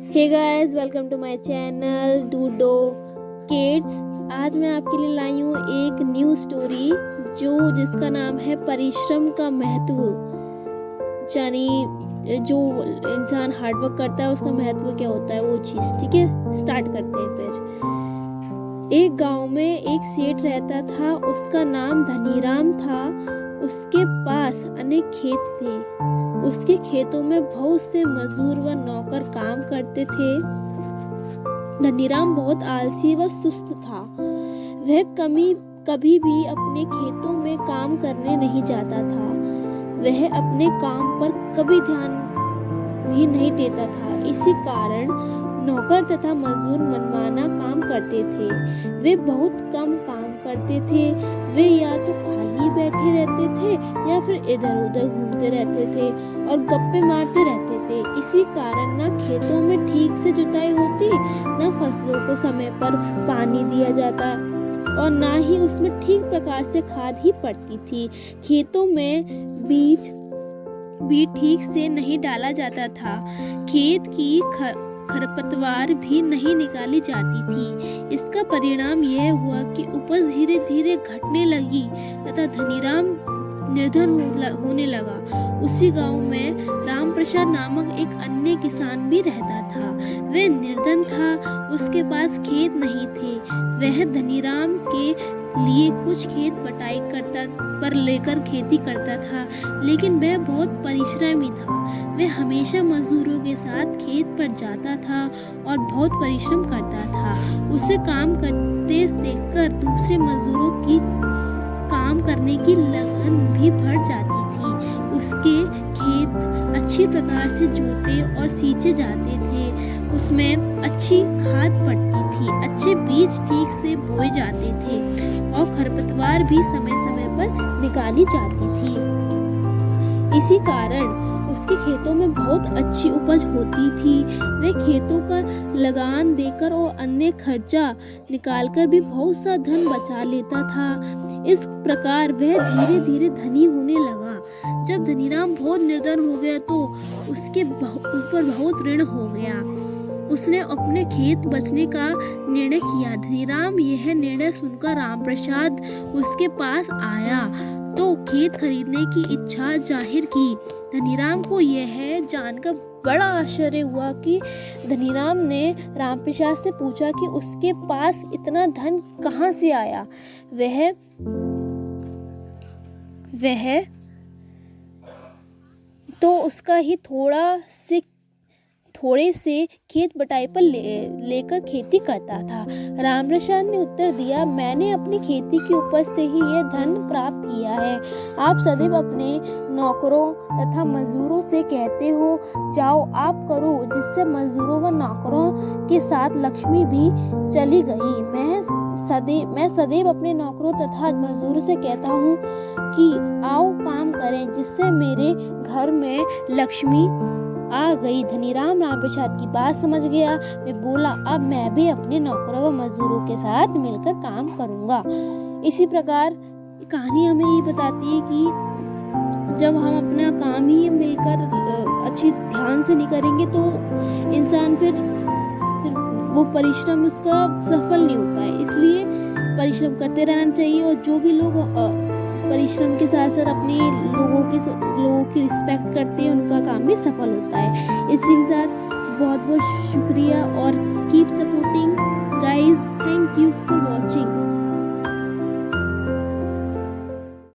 Hey guys, welcome to my channel Doodo kids. आज मैं आपके लिए लाई हूँ एक न्यू स्टोरी जिसका नाम है परिश्रम का महत्व। यानी जो इंसान हार्डवर्क करता है उसका महत्व क्या होता है, वो चीज़। ठीक है, स्टार्ट करते हैं फिर। एक गांव में एक सेठ रहता था, उसका नाम धनीराम था। उसके पास अनेक खेत थे। उसके खेतों में बहुत से मजदूर व नौकर काम करते थे। धनीराम बहुत आलसी व सुस्त था। वह कभी भी अपने खेतों में काम करने नहीं जाता था। वह अपने काम पर कभी ध्यान भी नहीं देता था। इसी कारण नौकर तथा मजदूर मनमाना काम करते थे। वे बहुत कम काम करते थे। वे या तो खाली बैठे रहते थे या फिर इधर उधर घूमते रहते थे और गप्पे मारते रहते थे। इसी कारण न खेतों में ठीक से जुताई होती, न फसलों को समय पर पानी दिया जाता और ना ही उसमें ठीक प्रकार से खाद ही पड़ती थी। खेतों में बीज भी ठीक से नहीं डाला जाता था। खेत की खरपतवार भी नहीं निकाली जाती थी। इसका परिणाम यह हुआ कि उपज धीरे धीरे घटने लगी तथा धनीराम निर्धन होने लगा। उसी गांव में रामप्रसाद नामक एक अन्य किसान भी रहता था। वह निर्धन था, उसके पास खेत नहीं थे। वह धनीराम के लिए कुछ खेत बटाई पर लेकर खेती करता था, लेकिन वह बहुत परिश्रमी था। वह हमेशा मजदूरों के साथ खेत पर जाता था और बहुत परिश्रम करता था। उसे काम करते देखकर दूसरे मजदूरों की काम करने की लगन भी बढ़ जाती थी। उसके खेत अच्छी प्रकार से जोते और सींचे जाते थे। उसमें अच्छी खाद पड़ती थी, अच्छे बीज ठीक से बोए जाते थे और खरपतवार भी समय समय पर निकाली जाती थी। इसी कारण उसके खेतों में बहुत अच्छी उपज होती थी। वह खेतों का लगान देकर और अन्य खर्चा निकालकर भी बहुत सा धन बचा लेता था। इस प्रकार वह धीरे धीरे धनी होने लगा। जब धनीराम बहुत निर्धन हो गया तो उसके ऊपर बहुत ऋण हो गया। उसने अपने खेत बेचने का निर्णय किया। धनीराम यह निर्णय सुनकर रामप्रसाद उसके पास आया तो खेत खरीदने की इच्छा जाहिर की। धनीराम को यह जानकर बड़ा आश्चर्य हुआ कि धनीराम ने रामप्रसाद से पूछा कि उसके पास इतना धन कहाँ से आया। वह तो उसका ही थोड़े से खेत बटाई पर लेकर खेती करता था। रामप्रसाद ने उत्तर दिया, मैंने अपनी खेती की उपज से ही यह धन प्राप्त किया है। आप सदैव अपने नौकरों तथा मजदूरों से कहते हो, जाओ आप करो, जिससे मजदूरों व नौकरों के साथ लक्ष्मी भी चली गई। मैं सदैव अपने नौकरों तथा मजदूरों से कहता हूँ कि आओ काम करें, जिससे मेरे घर में लक्ष्मी आ गई। धनीराम रामप्रसाद की बात समझ गया। वे बोला, अब मैं भी अपने नौकरों व मजदूरों के साथ मिलकर काम करूंगा। इसी प्रकार कहानी हमें ये बताती है कि जब हम अपना काम ही मिलकर अच्छी ध्यान से नहीं करेंगे तो इंसान फिर वो परिश्रम उसका सफल नहीं होता है। इसलिए परिश्रम करते रहना चाहिए और जो भी लोग परिश्रम के साथ साथ अपने लोगों की रिस्पेक्ट करते हैं, उनका काम भी सफल होता है। इसी के साथ बहुत बहुत शुक्रिया और keep supporting guys. Thank you for watching.